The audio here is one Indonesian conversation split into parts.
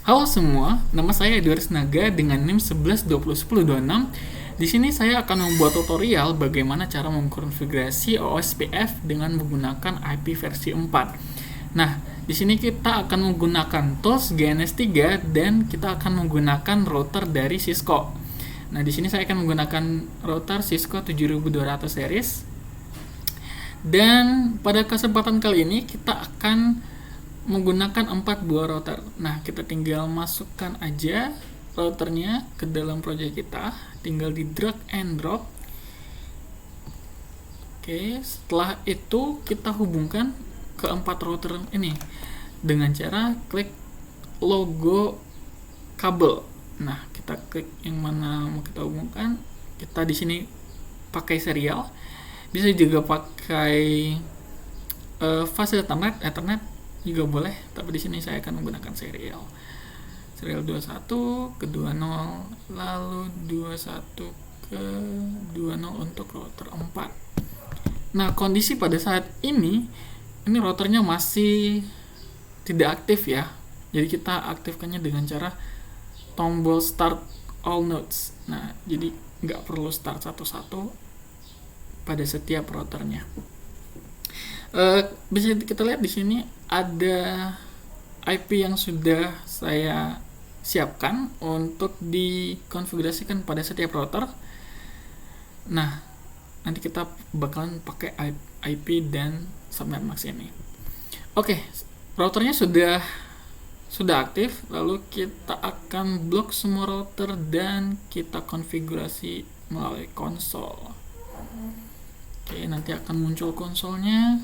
Halo semua, nama saya Edward Naga dengan NIM 11201026. Di sini saya akan membuat tutorial bagaimana cara mengkonfigurasi OSPF dengan menggunakan IP versi 4. Nah, di sini kita akan menggunakan tools GNS3 dan kita akan menggunakan router dari Cisco. Nah, di sini saya akan menggunakan router Cisco 7200 series. Dan pada kesempatan kali ini kita akan menggunakan 4 buah router. Nah, kita tinggal masukkan aja routernya ke dalam project kita, tinggal di drag and drop. Oke, setelah itu kita hubungkan ke 4 router ini dengan cara klik logo kabel. Nah, kita klik yang mana mau kita hubungkan. Kita di sini pakai serial, bisa juga pakai fast Ethernet juga boleh, tapi di sini saya akan menggunakan serial 21 ke 20, lalu 21 ke 20 untuk router 4. Nah, kondisi pada saat ini routernya masih tidak aktif ya, jadi kita aktifkannya dengan cara tombol start all nodes. Nah, jadi nggak perlu start satu-satu pada setiap routernya. Bisa kita lihat di sini ada IP yang sudah saya siapkan untuk dikonfigurasikan pada setiap router. Nah, nanti kita bakalan pakai IP dan subnet max ini. Oke, routernya sudah aktif, lalu kita akan blok semua router dan kita konfigurasi melalui konsol. Oke, nanti akan muncul konsolnya.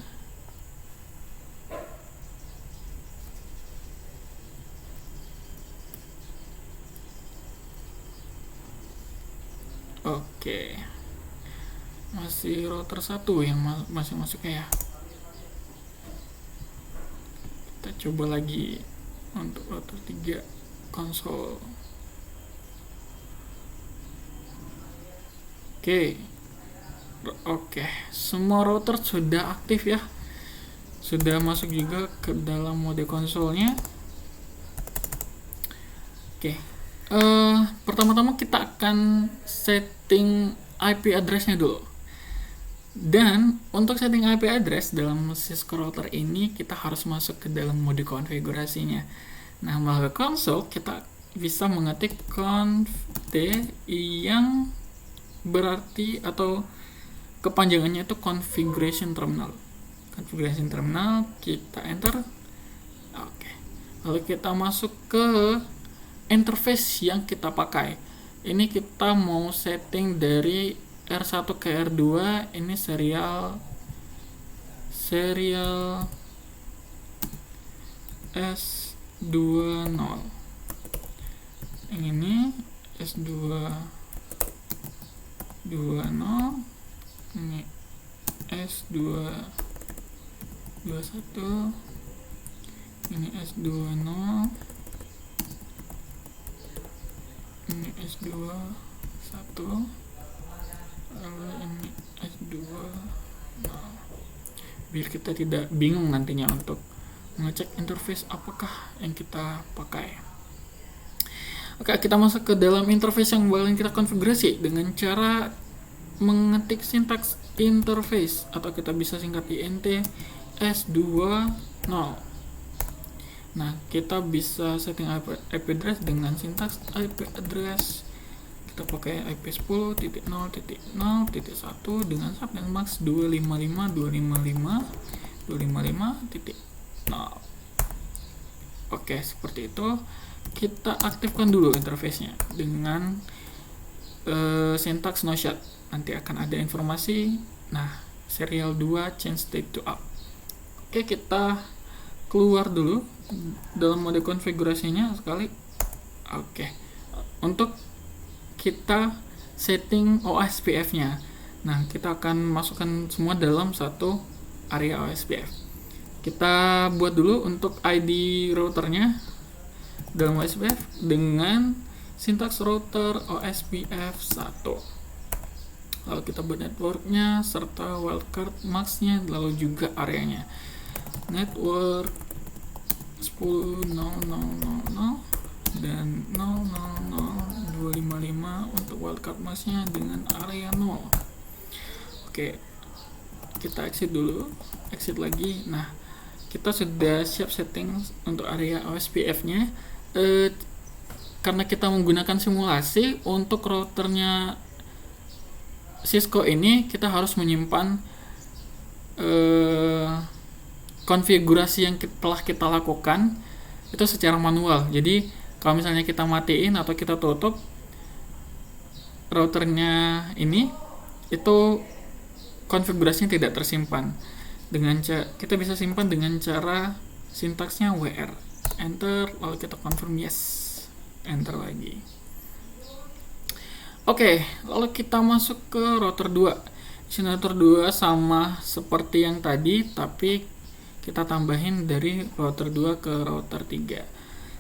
Oke, masih router 1 yang masih masuknya ya. Kita coba lagi untuk router 3 konsol. Oke, semua router sudah aktif ya, sudah masuk juga ke dalam mode konsolnya. Oke, pertama-tama kita akan setting IP address-nya dulu. Dan untuk setting IP address dalam Cisco router ini kita harus masuk ke dalam mode konfigurasinya. Nah, melalui konsol kita bisa mengetik conft yang berarti atau kepanjangannya itu configuration terminal. Configuration terminal, kita enter. Oke. Lalu kita masuk ke interface yang kita pakai. Ini kita mau setting dari R1 ke R2, ini serial S20. Yang ini S220, ini S221, ini S20, ini S21, lalu ini S2. Nah, biar kita tidak bingung nantinya untuk mengecek interface apakah yang kita pakai. Oke, kita masuk ke dalam interface yang bakalan kita konfigurasi dengan cara mengetik sintaks interface, atau kita bisa singkat INT S20. Nah, kita bisa setting IP address dengan sintaks IP address. Kita pakai IP 10.0.0.1 dengan subnet max 255.255.255.0. Oke, seperti itu. Kita aktifkan dulu interface-nya dengan sintaks no shut. Nanti akan ada informasi. Nah, serial 2 change state to up. Oke, kita keluar dulu dalam mode konfigurasinya sekali. Oke, untuk kita setting OSPF-nya. Nah, kita akan masukkan semua dalam satu area OSPF. Kita buat dulu untuk ID routernya dalam OSPF dengan sintaks router OSPF 1. Lalu kita buat networknya serta wildcard max-nya, lalu juga areanya. Network 10.0.0.0 dan 000255 untuk wildcard masknya dengan area 0. Oke, kita exit dulu, exit lagi. Nah, kita sudah siap setting untuk area OSPF nya. Karena kita menggunakan simulasi, untuk routernya Cisco ini kita harus menyimpan konfigurasi yang telah kita lakukan itu secara manual. Jadi kalau misalnya kita matiin atau kita tutup routernya ini, itu konfigurasinya tidak tersimpan. Kita bisa simpan dengan cara sintaksnya WR, enter, lalu kita confirm yes, enter lagi. Oke, lalu kita masuk ke router 2. Di router 2 sama seperti yang tadi, tapi kita tambahin dari router 2 ke router 3.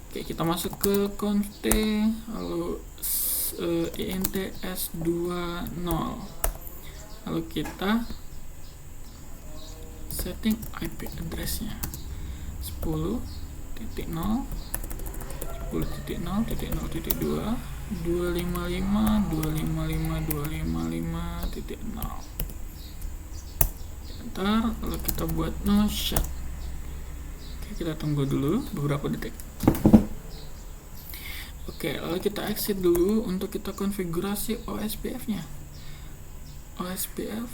Oke, kita masuk ke conft, lalu ints20, lalu kita setting IP address-nya 10.0 10.0.0.2 255.255.255.0. Ntar lalu kita buat no shut. Oke, kita tunggu dulu beberapa detik. Oke, lalu kita exit dulu untuk kita konfigurasi OSPF nya. OSPF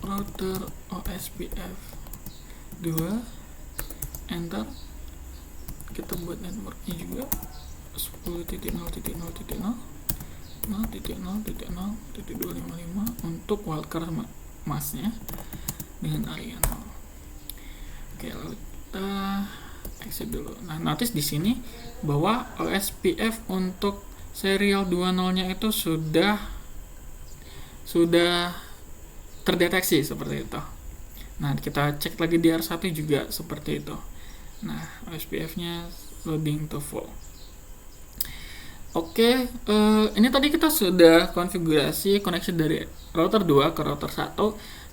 router OSPF 2, enter. Kita buat networknya juga 10.0.0.0.0.0.255 untuk wildcard masknya dengan area 0. Oke, lalu kita exit dulu. Nah, notice di sini bahwa OSPF untuk serial 20-nya itu sudah terdeteksi seperti itu. Nah, kita cek lagi di R1 juga seperti itu. Nah, OSPF-nya loading to full. Oke, ini tadi kita sudah konfigurasi koneksi dari router 2 ke router 1.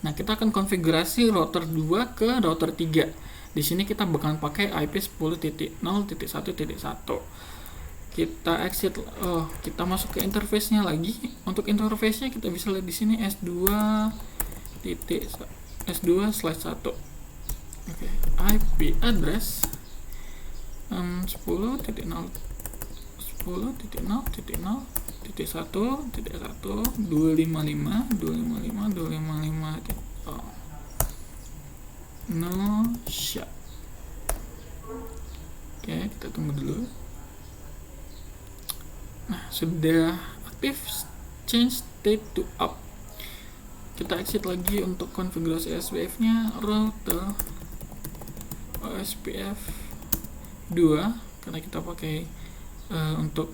Nah, kita akan konfigurasi router 2 ke router 3. Di sini kita bakal pakai IP 10.0.1.1. Kita exit, kita masuk ke interface-nya lagi. Untuk interface-nya kita bisa lihat di sini S2/1. Oke, IP address 10.0.1.1.255.255.255. No shut. Oke, kita tunggu dulu. Nah, sudah aktif, change state to up. Kita exit lagi untuk konfigurasi OSPF nya router OSPF 2 karena kita pakai untuk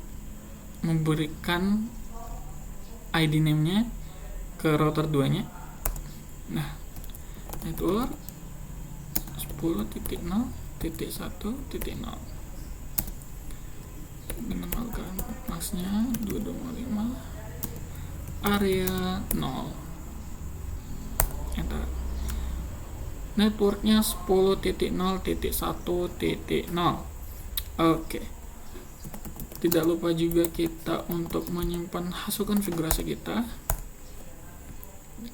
memberikan ID name nya ke router 2 nya. Nah, network 10.0.1.0 dengan wildcard masknya 255 area 0, enter. Networknya 10.0.1.0. Oke, tidak lupa juga kita untuk menyimpan hasil konfigurasi kita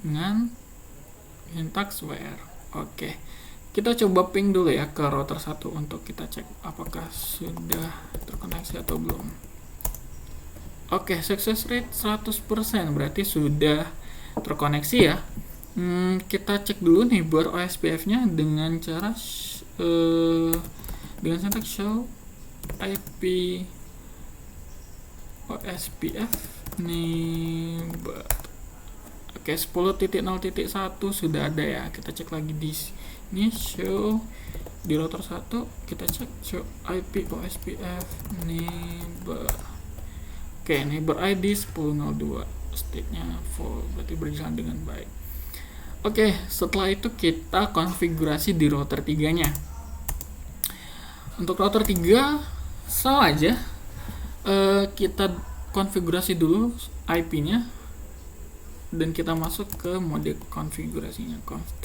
dengan syntax where. Oke, kita coba ping dulu ya ke router 1 untuk kita cek apakah sudah terkoneksi atau belum. Oke, success rate 100%, berarti sudah terkoneksi ya. Kita cek dulu nih bar OSPF nya dengan cara dengan syntax show IP OSPF neighbor. Oke, 10.0.1 sudah ada ya. Kita cek lagi di sini show di router 1, kita cek show IP OSPF neighbor. Oke, neighbor ID 10.02, state-nya full, berarti berjalan dengan baik. Oke, setelah itu kita konfigurasi di router 3-nya. Untuk router 3 sama aja. Kita konfigurasi dulu IP-nya dan kita masuk ke mode konfigurasinya. conft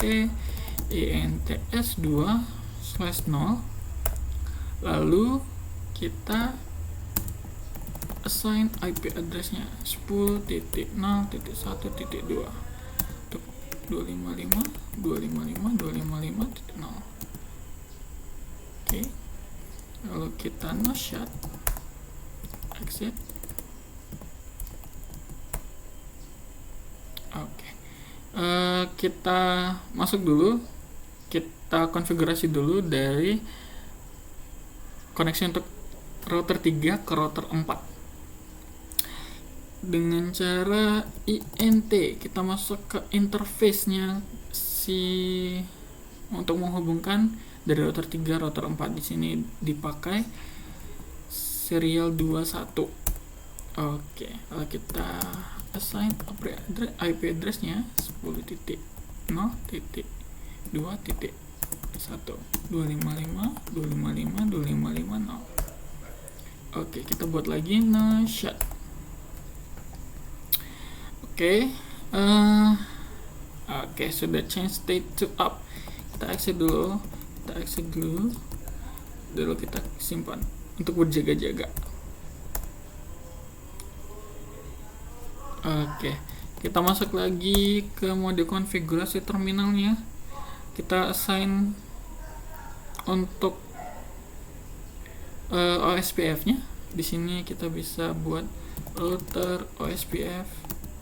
ints2/0. Lalu kita assign IP addressnya 10.0.1.2 untuk 255.255.255.0. Oke, lalu kita no shut, exit. Oke, kita masuk dulu, kita konfigurasi dulu dari koneksi untuk router 3 ke router 4 dengan cara INT. Kita masuk ke interface-nya untuk menghubungkan dari router 3 router 4. Di sini dipakai serial 21. Oke, kalau kita assign IP address-nya 10.0.2.1.255.255.255.0. Oke, kita buat lagi no shut. Oke, sudah change state to up. Kita exit dulu, kita simpan untuk berjaga-jaga. Oke, kita masuk lagi ke mode konfigurasi terminalnya. Kita assign untuk OSPF-nya. Di sini kita bisa buat router OSPF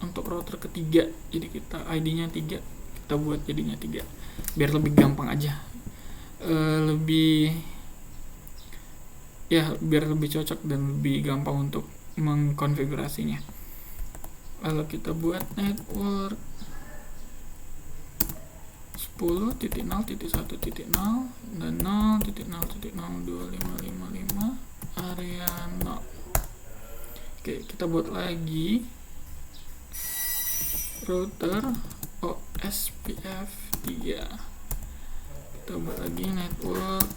untuk router ketiga. Jadi kita ID-nya 3, kita buat jadinya 3 biar lebih gampang aja. Biar lebih cocok dan lebih gampang untuk mengkonfigurasinya. Lalu kita buat network 10.0.1.0 dan 0.0.0255 area 0. Oke, kita buat lagi router OSPF 3. Kita buat lagi network.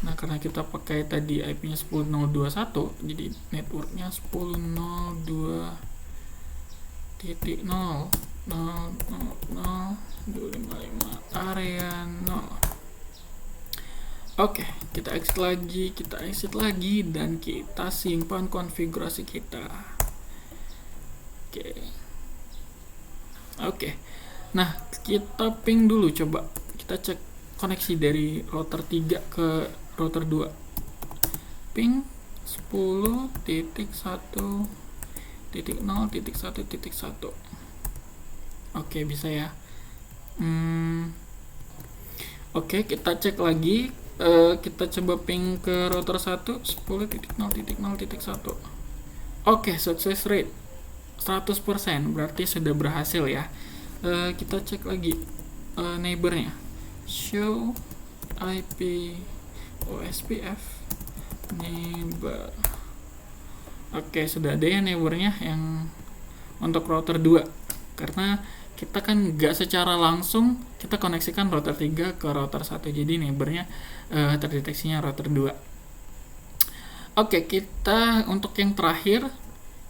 Nah, karena kita pakai tadi IP-nya 10.0.21, jadi networknya 10.0.0.0.0.255 area 0. Oke, kita exit lagi dan kita simpan konfigurasi kita. Oke. Nah, kita ping dulu, coba kita cek koneksi dari router 3 ke router 2. Ping 10.1.0.1.1. Oke, bisa ya. Oke, kita cek lagi. Kita coba ping ke router 1 10.0.0.1. Oke, success rate 100%, berarti sudah berhasil ya. Kita cek lagi neighbornya. Show IP OSPF neighbor. Oke, sudah ada ya neighbornya yang untuk router 2. Karena kita kan nggak secara langsung kita koneksikan router 3 ke router 1, jadi neighbornya terdeteksinya router 2. Oke, kita untuk yang terakhir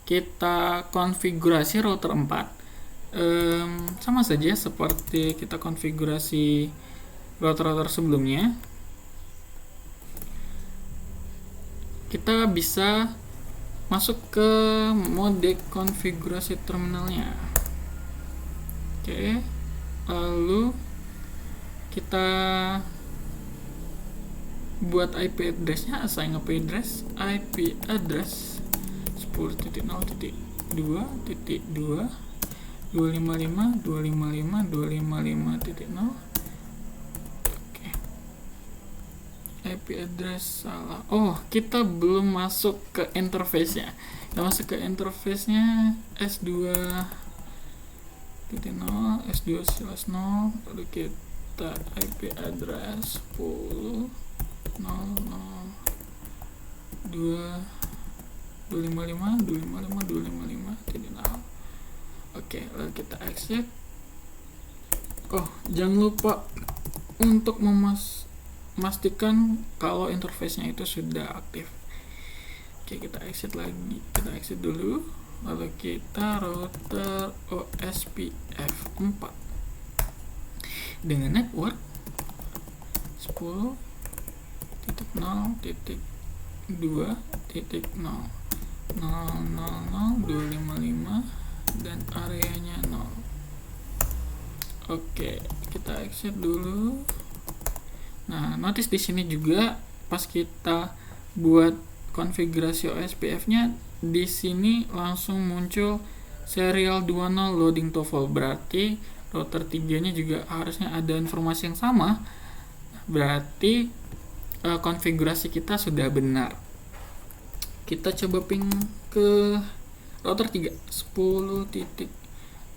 kita konfigurasi router 4. Sama saja seperti kita konfigurasi router-router sebelumnya. Kita bisa masuk ke mode konfigurasi terminalnya. Oke, lalu kita buat IP address-nya, assign IP address 10.0.2.255.255.255.0. Oke. IP address salah. Oh, kita belum masuk ke interface-nya. Kita masuk ke interface-nya S2 0 S2/0, lalu kita IP address 10.0.255.255.255.0. Oke, lalu kita exit. Oh, jangan lupa untuk memastikan kalau interface-nya itu sudah aktif. Oke, kita exit lagi. Kita exit dulu. Lalu kita router OSPF 4 dengan network 10.0.2.0 0,00255 dan areanya 0. Oke, kita exit dulu. Nah, notice di sini juga pas kita buat konfigurasi OSPF-nya, di sini langsung muncul serial 20 loading TOEFL. Berarti router 3-nya juga harusnya ada informasi yang sama. Berarti konfigurasi kita sudah benar. Kita coba ping ke router 3 10.1.2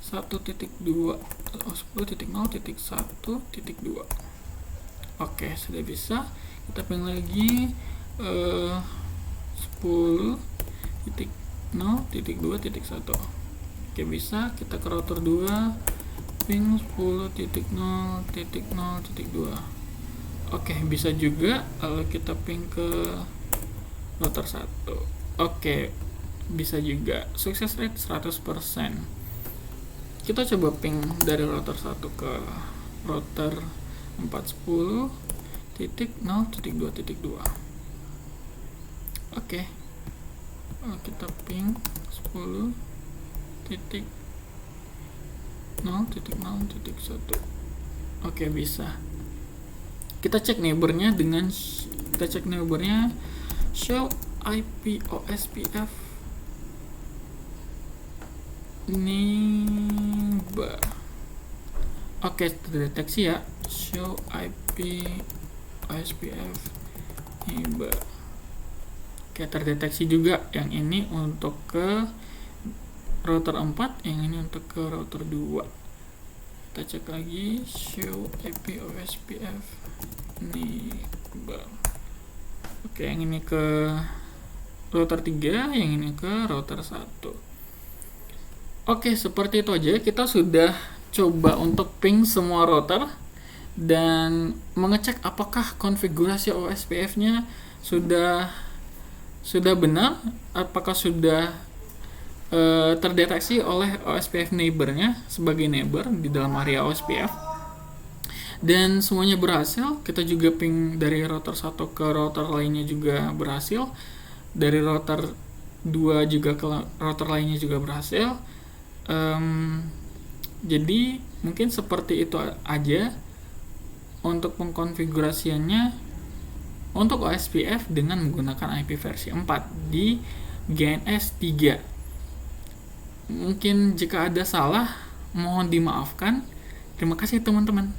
10.0.1.2. Oke, sudah bisa. Kita ping lagi 10.0.2.1. Oke, bisa. Kita ke router 2 ping 10.0.0.2. Oke, bisa juga kalau kita ping ke router 1. Oke, bisa juga. Sukses rate 100%. Kita coba ping dari router 1 ke router 410.0.2.2. Oke. Kita ping 10.0.0.1. Oke, bisa. Kita cek neighbornya show IP OSPF neighbor. Oke, terdeteksi ya, show IP OSPF neighbor. Oke, terdeteksi juga yang ini untuk ke router 4, yang ini untuk ke router 2. Kita cek lagi show IP OSPF neighbor. Oke, yang ini ke router 3, yang ini ke router 1. Oke, seperti itu aja. Kita sudah coba untuk ping semua router dan mengecek apakah konfigurasi OSPF-nya sudah benar, apakah sudah terdeteksi oleh OSPF neighbor-nya sebagai neighbor di dalam area OSPF. Dan semuanya berhasil. Kita juga ping dari router 1 ke router lainnya juga berhasil. Dari router 2 juga ke router lainnya juga berhasil. Jadi mungkin seperti itu aja untuk pengkonfigurasiannya untuk OSPF dengan menggunakan IP versi 4 di GNS 3. Mungkin jika ada salah, mohon dimaafkan. Terima kasih teman-teman.